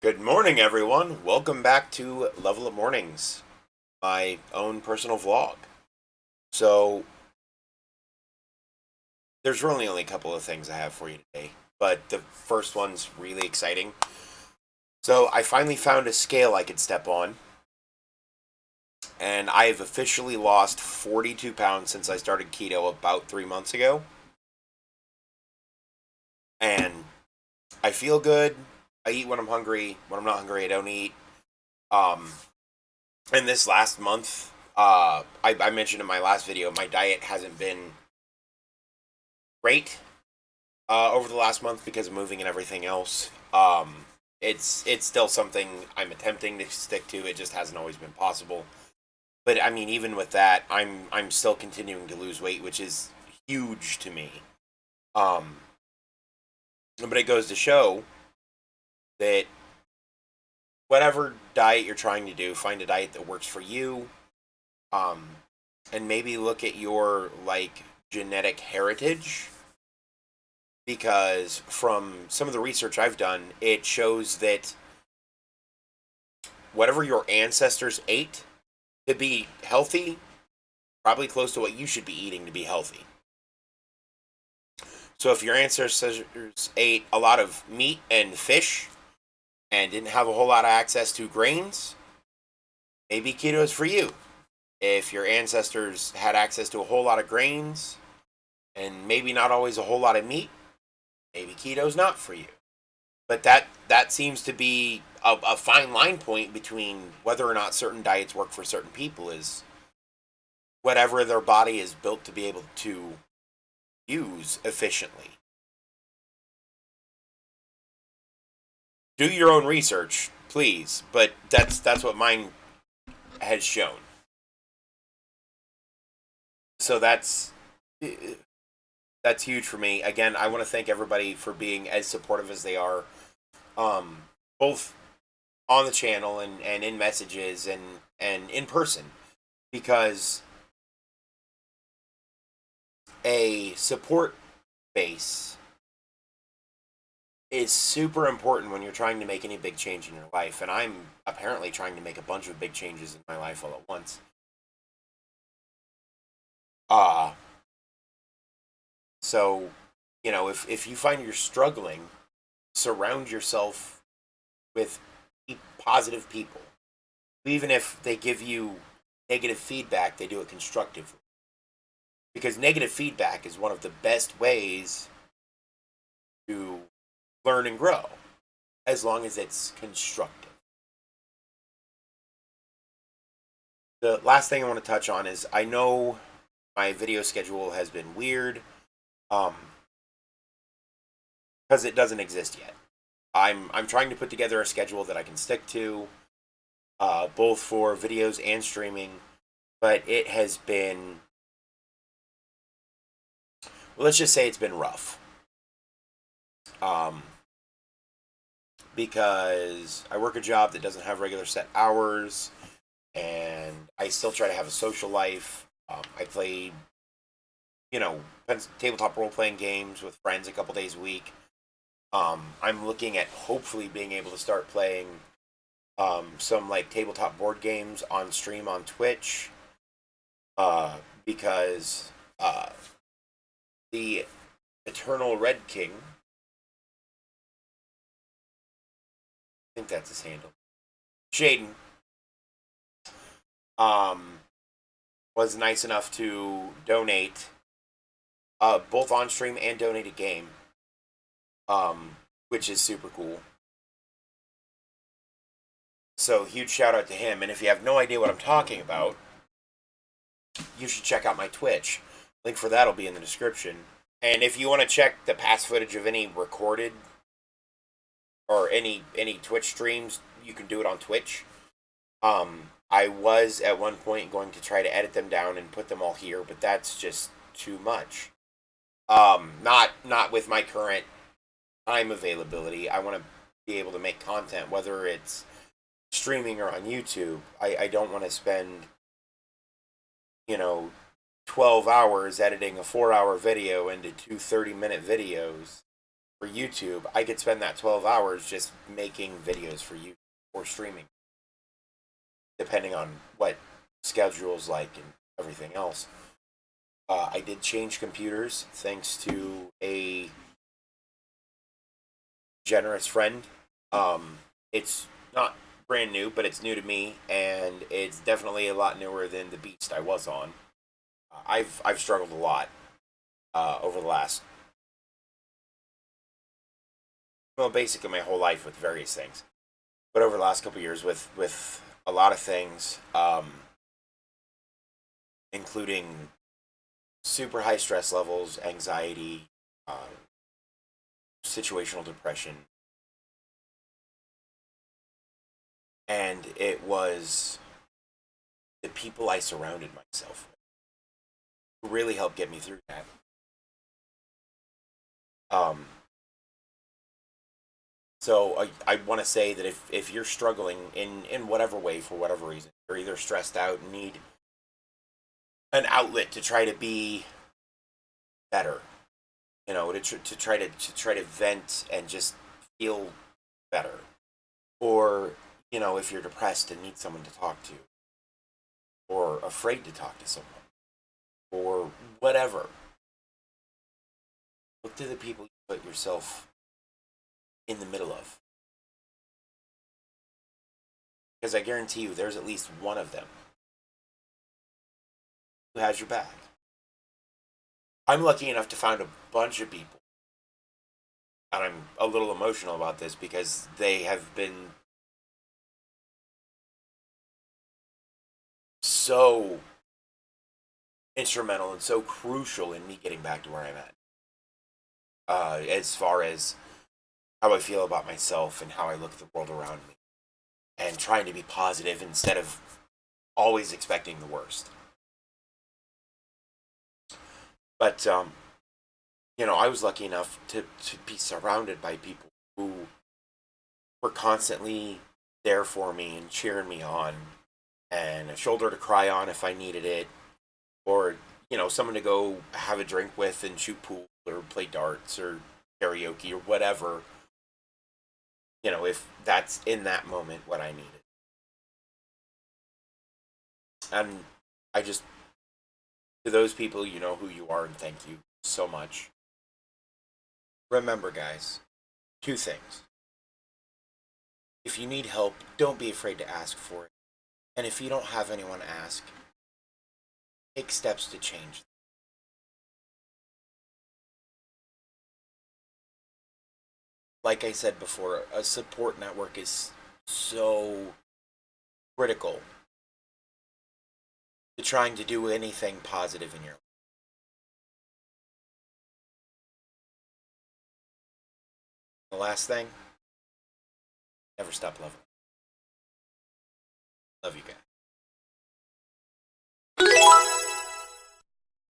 Good morning, everyone. Welcome back to Level Up Mornings, my own personal vlog. So, there's really only a couple of things I have for you today, but the first one's really exciting. So, I finally found a scale I could step on, and I have officially lost 42 pounds since I started keto about 3 months ago. And I feel good. I eat when I'm hungry. When I'm not hungry, I don't eat. Um, and this last month, I mentioned in my last video, my diet hasn't been great over the last month because of moving and everything else. It's still something I'm attempting to stick to. It just hasn't always been possible. But I mean, even with that, I'm still continuing to lose weight, which is huge to me. Um, but it goes to show that whatever diet you're trying to do, find a diet that works for you. Um, and maybe look at your genetic heritage, because from some of the research I've done, it shows that whatever your ancestors ate to be healthy, probably close to what you should be eating to be healthy. So if your ancestors ate a lot of meat and fish and didn't have a whole lot of access to grains, maybe keto is for you. If your ancestors had access to a whole lot of grains and maybe not always a whole lot of meat, maybe keto's not for you. But that seems to be a fine line point between whether or not certain diets work for certain people is whatever their body is built to be able to use efficiently. Do your own research, please, but that's what mine has shown. So that's huge for me. Again, I want to thank everybody for being as supportive as they are, um, both on the channel and in messages and in person, because a support base is super important when you're trying to make any big change in your life. And I'm apparently trying to make a bunch of big changes in my life all at once. Uh, so, if you find you're struggling, surround yourself with positive people. Even if they give you negative feedback, they do it constructively. Because negative feedback is one of the best ways to learn and grow, as long as it's constructive. The last thing I want to touch on is, I know my video schedule has been weird, um, because it doesn't exist yet. I'm trying to put together a schedule that I can stick to, both for videos and streaming, but it has been, well, let's just say it's been rough. Um, because I work a job that doesn't have regular set hours, and I still try to have a social life. I play, tabletop role playing games with friends a couple days a week. I'm looking at hopefully being able to start playing some tabletop board games on stream on Twitch, because the Eternal Red King, I think that's his handle, Shaden, um, was nice enough to donate, both on stream and donate a game, which is super cool. So huge shout out to him. And if you have no idea what I'm talking about, you should check out my Twitch. Link for that will be in the description. And if you want to check the past footage of any recorded or any Twitch streams, you can do it on Twitch. I was at one point going to try to edit them down and put them all here, but that's just too much. Not with my current time availability. I want to be able to make content, whether it's streaming or on YouTube. I don't want to spend, 12 hours editing a 4-hour video into two 30-minute videos. for YouTube, I could spend that 12 hours just making videos for YouTube or streaming, depending on what schedule's like and everything else. I did change computers thanks to a generous friend. It's not brand new, but it's new to me, and it's definitely a lot newer than the beast I was on. I've struggled a lot over the last, well, basically my whole life with various things, but over the last couple of years with a lot of things, including super high stress levels, anxiety, situational depression, and it was the people I surrounded myself with who really helped get me through that. Um, so I want to say that if you're struggling in whatever way for whatever reason, you're either stressed out and need an outlet to try to be better, to try to vent and just feel better, or if you're depressed and need someone to talk to, or afraid to talk to someone, or whatever, look to the people you put yourself in the middle of, because I guarantee you there's at least one of them who has your back. I'm lucky enough to find a bunch of people, and I'm a little emotional about this because they have been so instrumental and so crucial in me getting back to where I'm at. As far as how I feel about myself and how I look at the world around me, and trying to be positive instead of always expecting the worst. But I was lucky enough to be surrounded by people who were constantly there for me and cheering me on, and a shoulder to cry on if I needed it, or someone to go have a drink with and shoot pool or play darts or karaoke or whatever. If that's in that moment what I needed. And I just, to those people, you know who you are, and thank you so much. Remember, guys, two things. If you need help, don't be afraid to ask for it. And if you don't have anyone to ask, take steps to change. Like I said before, a support network is so critical to trying to do anything positive in your life. The last thing, never stop loving. Love you guys.